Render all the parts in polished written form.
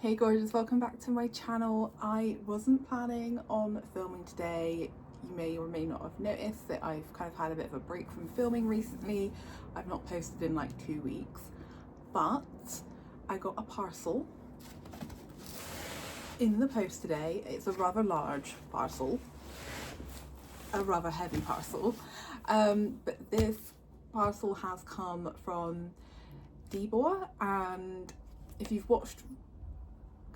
Hey gorgeous, welcome back to my channel. I wasn't planning on filming today. You may or may not have noticed that I've kind of had a bit of a break from filming recently. I've not posted in like 2 weeks, but I got a parcel in the post today. It's a rather large parcel, a rather heavy parcel, but this parcel has come from Ladybird, and if you've watched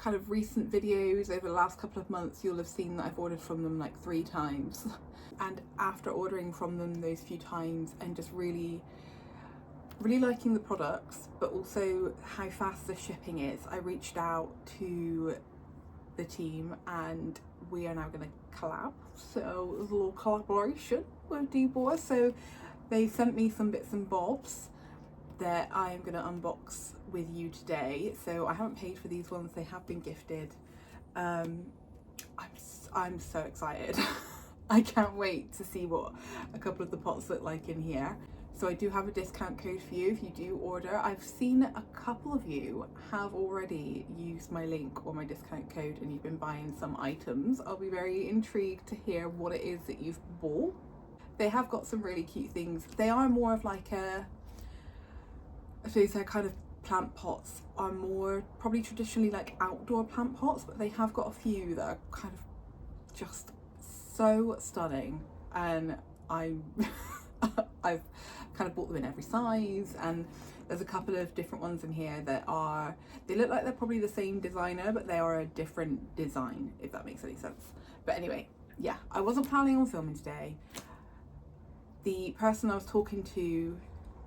kind of recent videos over the last couple of months, you'll have seen that I've ordered from them like 3 times. And after ordering from them those few times and just really liking the products, but also how fast the shipping is, I reached out to the team and we are now going to collab. So it was a little collaboration with Ladybird. So they sent me some bits and bobs that I am going to unbox with you today. So I haven't paid for these ones, they have been gifted. I'm so excited. I can't wait to see what a couple of the pots look like in here. So I do have a discount code for you if you do order. I've seen a couple of you have already used my link or my discount code and you've been buying some items. I'll be very intrigued to hear what it is that you've bought. They have got some really cute things. They are more of like so they're kind of plant pots, are more probably traditionally like outdoor plant pots, but they have got a few that are kind of just so stunning, and I've kind of bought them in every size, and there's a couple of different ones in here that are, they look like they're probably the same designer, but they are a different design, if that makes any sense. But anyway, yeah, I wasn't planning on filming today. The person I was talking to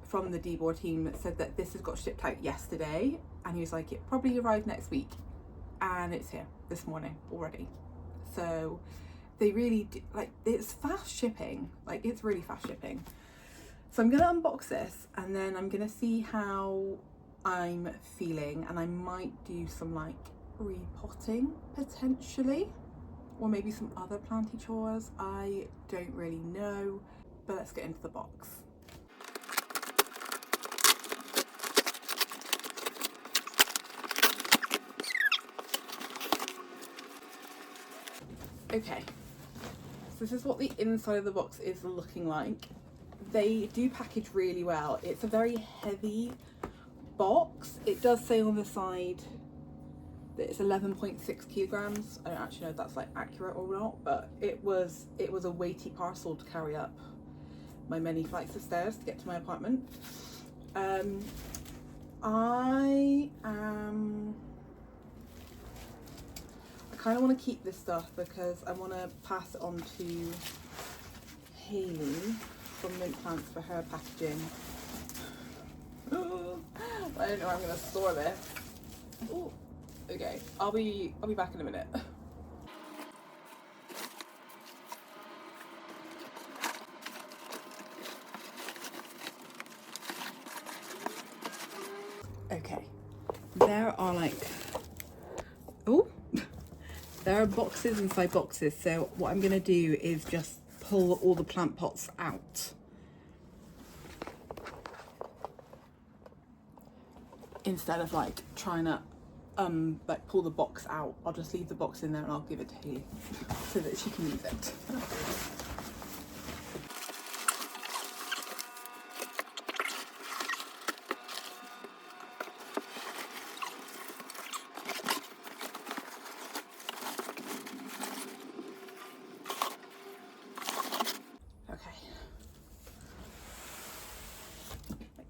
from the Ladybird team said that this has got shipped out yesterday, and he was like, it probably arrived next week, and it's here this morning already. So they really do, like, it's fast shipping, like it's really fast shipping. So I'm gonna unbox this and then I'm gonna see how I'm feeling, and I might do some like repotting potentially, or maybe some other planty chores. I don't really know, but let's get into the box. Okay, so this is what the inside of the box is looking like. They do package really well. It's a very heavy box. It does say on the side that it's 11.6 kilograms. I don't actually know if that's like accurate or not, but it was a weighty parcel to carry up my many flights of stairs to get to my apartment. I kind of want to keep this stuff because I want to pass it on to Hayley from Mint Plants for her packaging. I don't know where I'm going to store this. Ooh, okay, I'll be back in a minute. Okay, there are like, oh, there are boxes inside boxes. So what I'm going to do is just pull all the plant pots out. Instead of like trying to like pull the box out, I'll just leave the box in there and I'll give it to Hayley so that she can use it.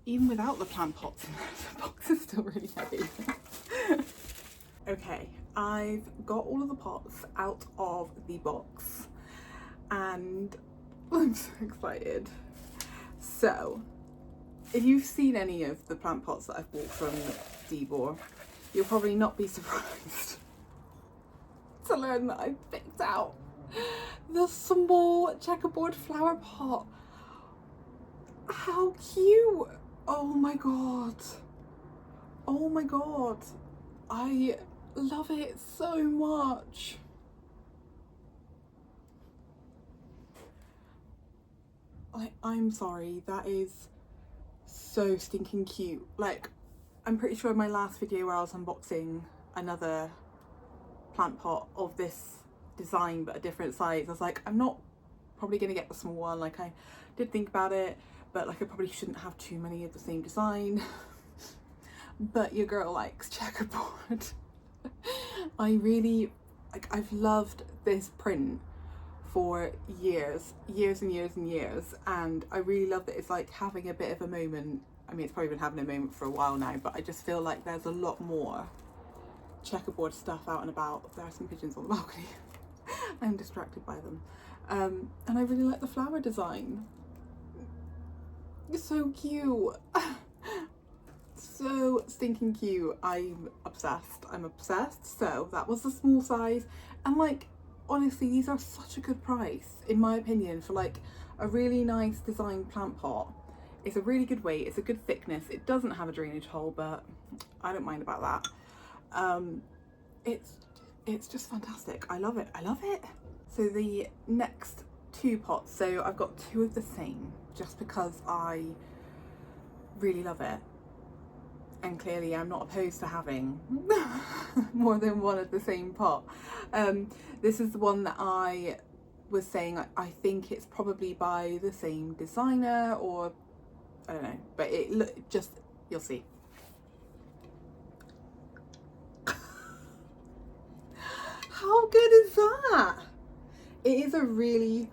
Even without the plant pots in there, the box is still really heavy. Okay, I've got all of the pots out of the box and I'm so excited. So, if you've seen any of the plant pots that I've bought from Ladybird, you'll probably not be surprised to learn that I picked out the small checkerboard flower pot. How cute! Oh my god, oh my god, I love it so much. I'm sorry, that is so stinking cute. Like, I'm pretty sure in my last video where I was unboxing another plant pot of this design but a different size. I was like, I'm not probably gonna get the small one. Like, I did think about it, but like I probably shouldn't have too many of the same design. But your girl likes checkerboard. I really, like, I've loved this print for years and years and years, and I really love that it's like having a bit of a moment. I mean, it's probably been having a moment for a while now, but I just feel like there's a lot more checkerboard stuff out and about. There are some pigeons on the balcony. I'm distracted by them. And I really like the flower design. It's so cute. So stinking cute. I'm obsessed. I'm obsessed. So that was the small size, and like, honestly, these are such a good price in my opinion for like a really nice designed plant pot. It's a really good weight, it's a good thickness, it doesn't have a drainage hole, but I don't mind about that. It's just fantastic. I love it. I love it. So the next two pots, so I've got two of the same just because I really love it, and clearly I'm not opposed to having more than one of the same pot. This is the one that I was saying, I think it's probably by the same designer, or I don't know, but it just, you'll see. How good is that? It is a really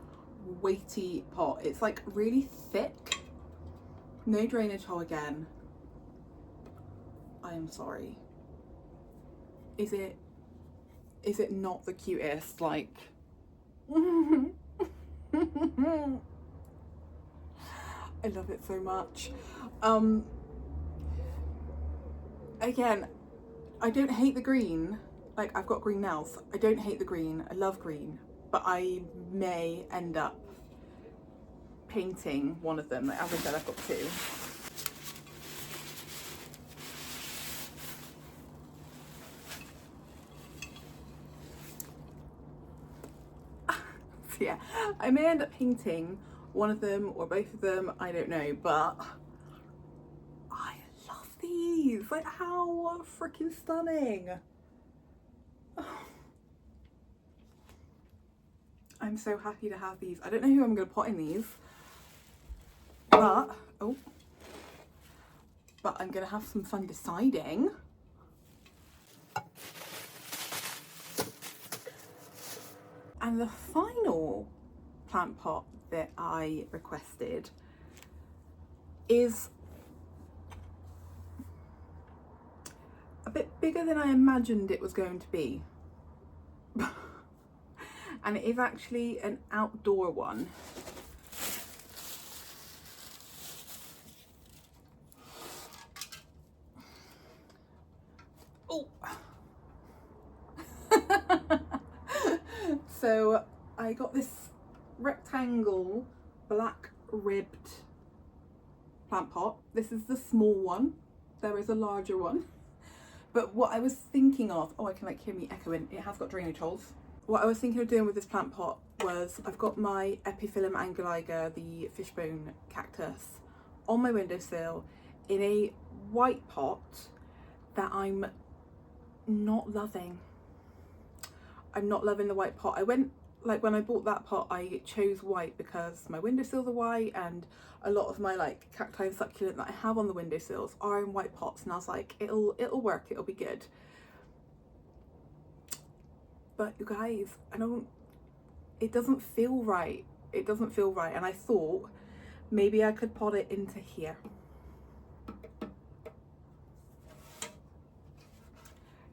weighty pot. It's like really thick. No drainage hole again. I am sorry. Is it not the cutest? Like, I love it so much. Again, I don't hate the green. Like, I've got green nails. I don't hate the green. I love green, but I may end up painting one of them. Like, as I said, I've got two. So yeah, I may end up painting one of them or both of them, I don't know, but I love these. Like, how freaking stunning. I'm so happy to have these. I don't know who I'm going to pot in these, but I'm going to have some fun deciding. And the final plant pot that I requested is a bit bigger than I imagined it was going to be. And it is actually an outdoor one. Oh. So I got this rectangle black ribbed plant pot. This is the small one. There is a larger one. But what I was thinking of, oh, I can like hear me echoing. It has got drainage holes. What I was thinking of doing with this plant pot was, I've got my Epiphyllum anguliger, the fishbone cactus, on my windowsill in a white pot that I'm not loving. I'm not loving the white pot. I went, like, when I bought that pot, I chose white because my windowsills are white, and a lot of my like cacti and succulent that I have on the windowsills are in white pots, and I was like, it'll work, it'll be good. But you guys, it doesn't feel right. It doesn't feel right. And I thought maybe I could pot it into here.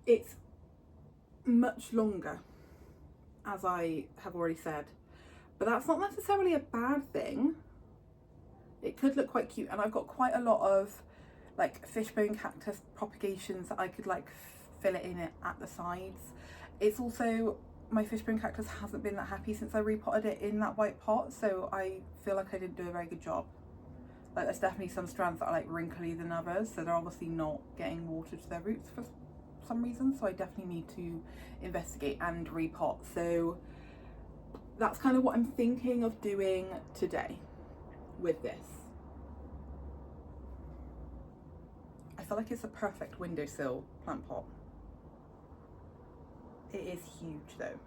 It's much longer, as I have already said, but that's not necessarily a bad thing. It could look quite cute, and I've got quite a lot of like fishbone cactus propagations that I could like fill it in at the sides. It's also, my fishbone cactus hasn't been that happy since I repotted it in that white pot, so I feel like I didn't do a very good job. Like, there's definitely some strands that are like wrinkly than others, so they're obviously not getting water to their roots for some reason, so I definitely need to investigate and repot. So that's kind of what I'm thinking of doing today with this. I feel like it's a perfect windowsill plant pot. It is huge though.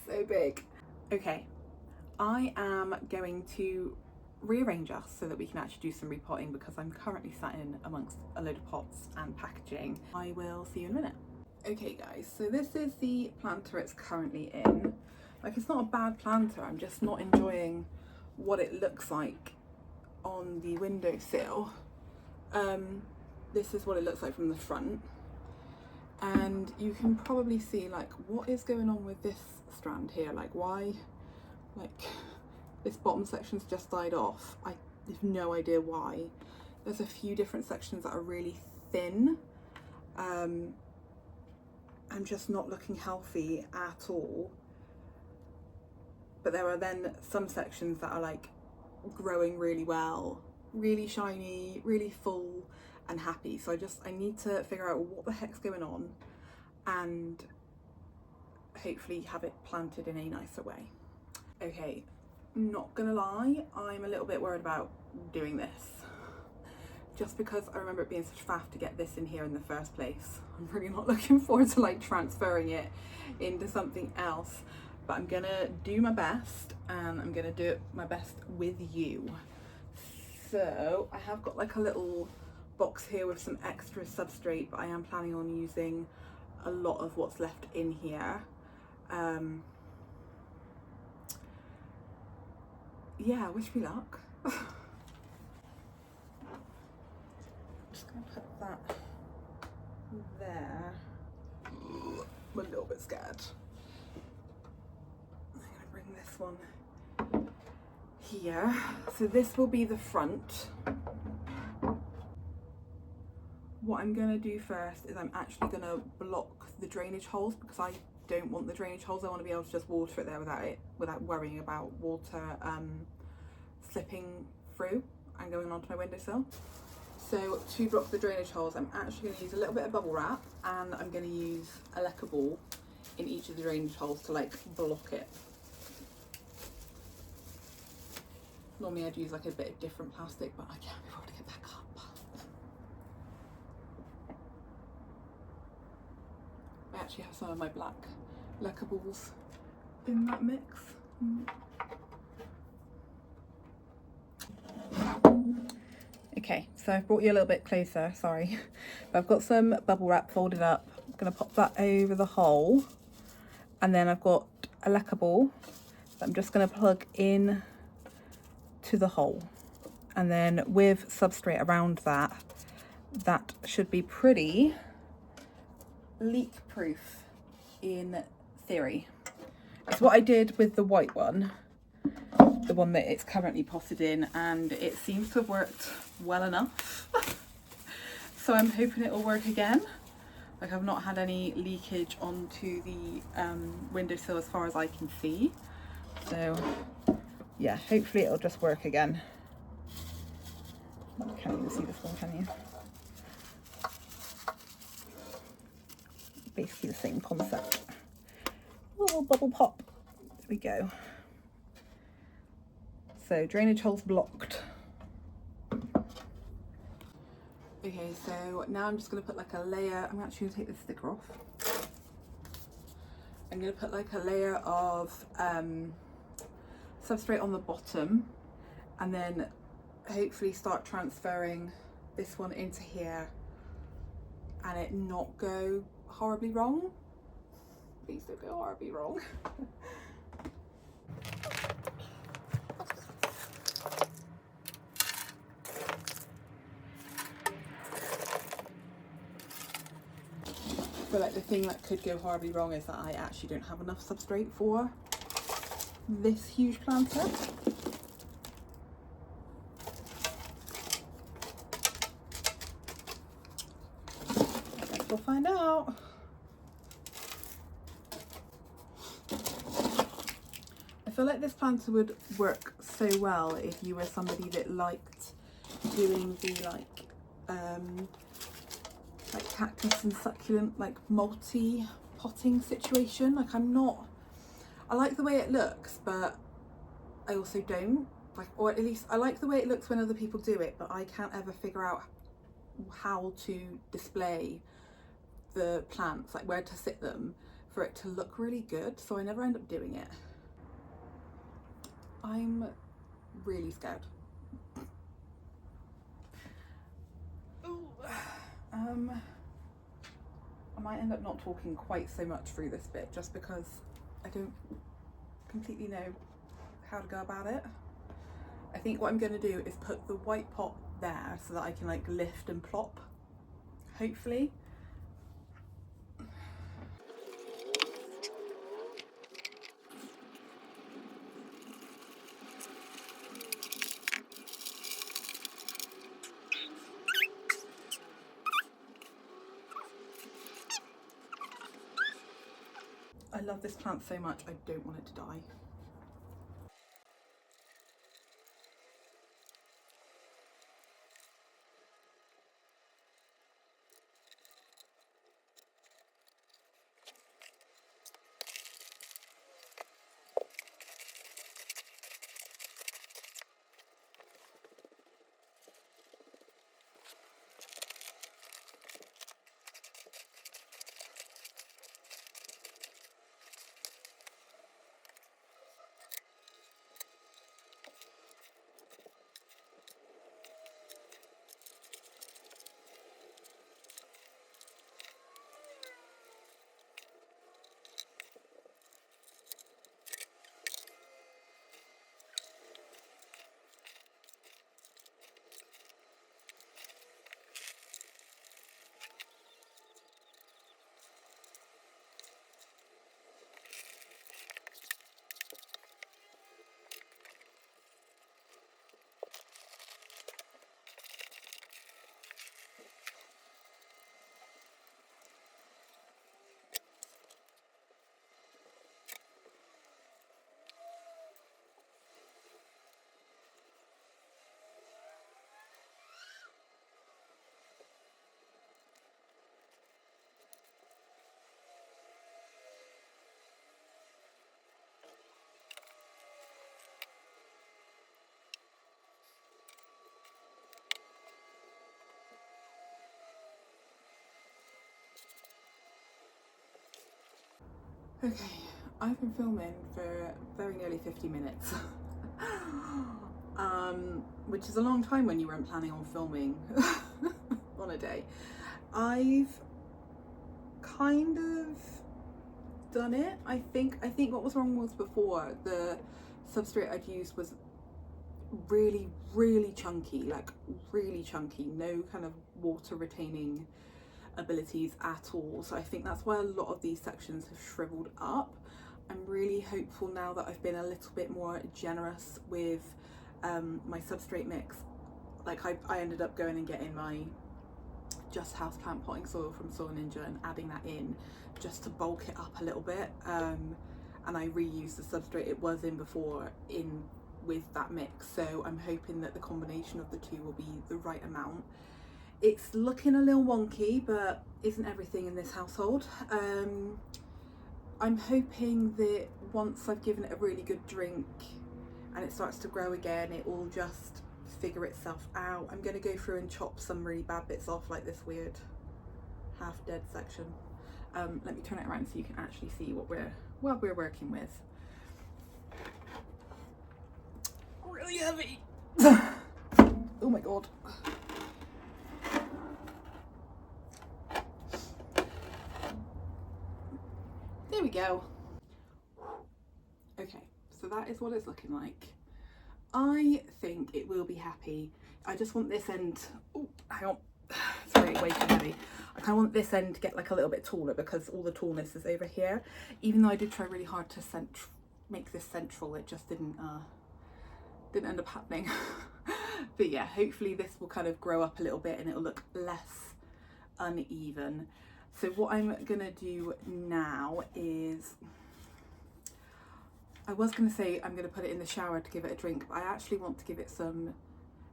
So big. Okay, I am going to rearrange us so that we can actually do some repotting because I'm currently sat in amongst a load of pots and packaging. I will see you in a minute. Okay guys, so this is the planter it's currently in. Like, it's not a bad planter, I'm just not enjoying what it looks like on the windowsill. This is what it looks like from the front, and you can probably see like what is going on with this strand here. Like, why, like, this bottom section's just died off. I have no idea why. There's a few different sections that are really thin. I'm just not looking healthy at all. But there are then some sections that are like growing really well, really shiny, really full and happy. So I need to figure out what the heck's going on and hopefully have it planted in a nicer way. Okay, not gonna lie, I'm a little bit worried about doing this. Just because I remember it being such faff to get this in here in the first place. I'm really not looking forward to like transferring it into something else. But I'm gonna do my best, and I'm gonna do it my best with you. So I have got like a little box here with some extra substrate, but I am planning on using a lot of what's left in here. Yeah, wish me luck. I'm just gonna put that there. I'm a little bit scared. This one here, so this will be the front. What I'm going to do first is I'm actually going to block the drainage holes because I don't want the drainage holes. I want to be able to just water it there without worrying about water slipping through and going onto my windowsill. So to block the drainage holes, I'm actually going to use a little bit of bubble wrap, and I'm going to use a lacquer ball in each of the drainage holes to like block it. Normally I'd use like a bit of different plastic, but I can't be able to get back up. I actually have some of my black lacquer balls in that mix. Okay, so I've brought you a little bit closer, sorry. But I've got some bubble wrap folded up. I'm gonna pop that over the hole. And then I've got a lacquer ball that I'm just gonna plug in to the hole, and then with substrate around that should be pretty leak proof in theory. It's what I did with the white one, the one that it's currently potted in, and it seems to have worked well enough. So I'm hoping it will work again. Like, I've not had any leakage onto the windowsill as far as I can see, so yeah, hopefully it'll just work again. You can't even see this one, can you? Basically the same concept. Little bubble pop. There we go. So drainage holes blocked. Okay, so now I'm just going to put like a layer. I'm actually going to take this sticker off. I'm going to put like a layer of substrate on the bottom, and then hopefully start transferring this one into here and it not go horribly wrong. Please don't go horribly wrong. But like, the thing that could go horribly wrong is that I actually don't have enough substrate for this huge planter. I guess we'll find out. I feel like this planter would work so well if you were somebody that liked doing the like cactus and succulent, like multi-potting situation. Like, I like the way it looks, but I also don't. Like, or at least I like the way it looks when other people do it, but I can't ever figure out how to display the plants, like where to sit them for it to look really good, so I never end up doing it. I'm really scared. Ooh. I might end up not talking quite so much through this bit just because I don't completely know how to go about it. I think what I'm going to do is put the white pot there so that I can like lift and plop, hopefully. I love this plant so much, I don't want it to die. Okay, I've been filming for very nearly 50 minutes, which is a long time when you weren't planning on filming on a day. I've kind of done it. I think what was wrong was before, the substrate I'd used was really chunky, like really chunky, no kind of water retaining abilities at all, so I think that's why a lot of these sections have shriveled up. I'm really hopeful now that I've been a little bit more generous with my substrate mix. Like I ended up going and getting my Just Houseplant potting soil from Soil Ninja and adding that in just to bulk it up a little bit, and I reused the substrate it was in before in with that mix, so I'm hoping that the combination of the two will be the right amount. It's looking a little wonky, but isn't everything in this household. I'm hoping that once I've given it a really good drink and it starts to grow again, it will just figure itself out. I'm going to go through and chop some really bad bits off, like this weird half dead section. Let me turn it around so you can actually see what we're working with. Really heavy. Oh my god. There we go. Okay, so that is what it's looking like. I think it will be happy. I just want this end, oh, hang on, sorry, way too heavy. I kind of want this end to get like a little bit taller because all the tallness is over here. Even though I did try really hard to make this central, it just didn't end up happening. But yeah, hopefully this will kind of grow up a little bit and it'll look less uneven. So what I'm gonna do now is, I was gonna say I'm gonna put it in the shower to give it a drink, but I actually want to give it some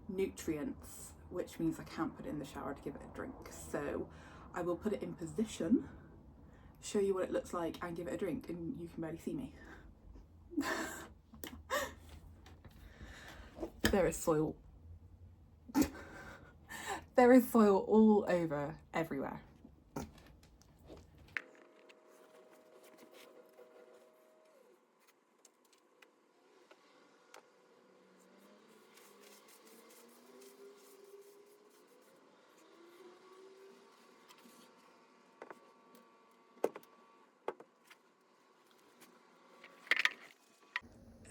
nutrients, which means I can't put it in the shower to give it a drink. So I will put it in position, show you what it looks like and give it a drink, and you can barely see me. There is soil. There is soil all over everywhere.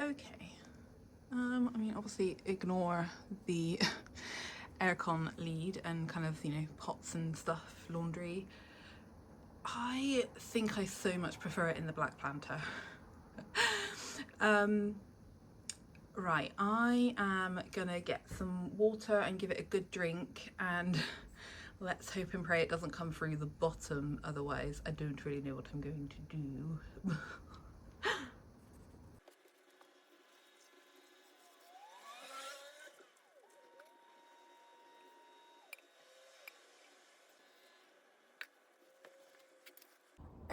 Okay, I mean, obviously ignore the aircon lead and kind of, you know, pots and stuff, laundry. I think I so much prefer it in the black planter. Right, I am gonna get some water and give it a good drink, and let's hope and pray it doesn't come through the bottom, otherwise I don't really know what I'm going to do.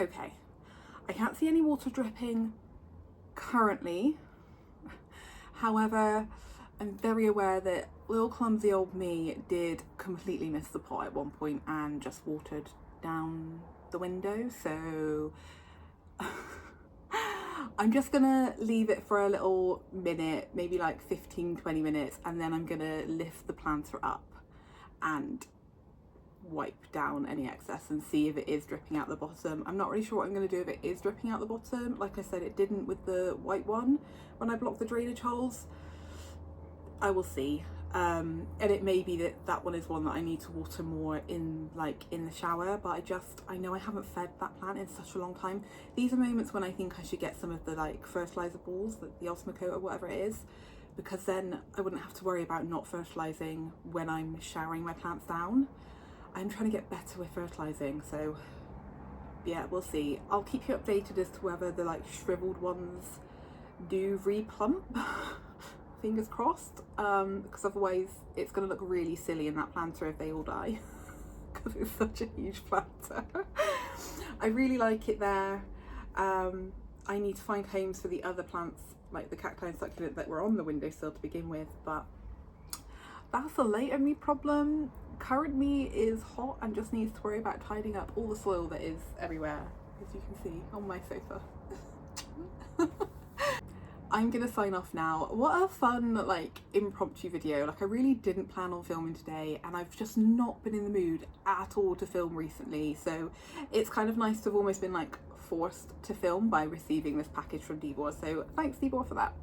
Okay, I can't see any water dripping currently. However, I'm very aware that little clumsy old me did completely miss the pot at one point and just watered down the window, so I'm just gonna leave it for a little minute, maybe like 15-20 minutes, and then I'm gonna lift the planter up and wipe down any excess and see if it is dripping out the bottom. I'm not really sure what I'm going to do if it is dripping out the bottom. Like I said, it didn't with the white one when I blocked the drainage holes. I will see. And it may be that that one is one that I need to water more in, like in the shower, but I know I haven't fed that plant in such a long time. These are moments when I think I should get some of the like fertilizer balls, the Osmocote or whatever it is, because then I wouldn't have to worry about not fertilizing when I'm showering my plants down. I'm trying to get better with fertilizing, so yeah, we'll see. I'll keep you updated as to whether the like shriveled ones do replump. Fingers crossed, because otherwise it's gonna look really silly in that planter if they all die, because it's such a huge planter. I really like it there. I need to find homes for the other plants, like the cacti and succulent that were on the windowsill to begin with, but that's a later me problem. Current me is hot and just needs to worry about tidying up all the soil that is everywhere, as you can see on my sofa. I'm gonna sign off now. What a fun like impromptu video. Like I really didn't plan on filming today, and I've just not been in the mood at all to film recently, so it's kind of nice to have almost been like forced to film by receiving this package from Debor, so thanks Debor for that.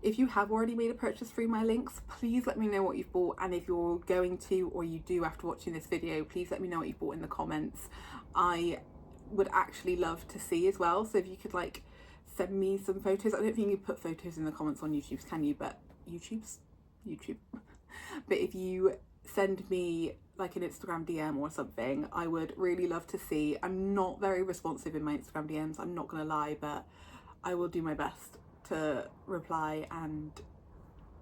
If you have already made a purchase through my links, please let me know what you've bought, and if you're going to or you do after watching this video, please let me know what you've bought in the comments. I would actually love to see as well, so if you could like send me some photos. I don't think you put photos in the comments on YouTube's, can you? But YouTube. But if you send me like an Instagram DM or something, I would really love to see. I'm not very responsive in my Instagram DMs, I'm not gonna lie, but I will do my best to reply and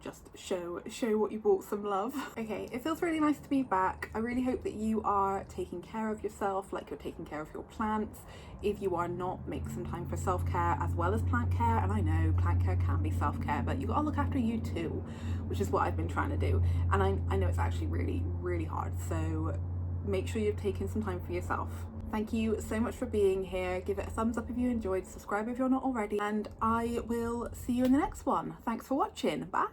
just show what you bought some love. Okay, it feels really nice to be back. I really hope that you are taking care of yourself like you're taking care of your plants. If you are not, make some time for self-care as well as plant care. And I know plant care can be self-care, but you gotta look after you too, which is what I've been trying to do. And I know it's actually really hard, so make sure you've taken some time for yourself. Thank you so much for being here. Give it a thumbs up if you enjoyed, subscribe if you're not already, and I will see you in the next one. Thanks for watching. Bye.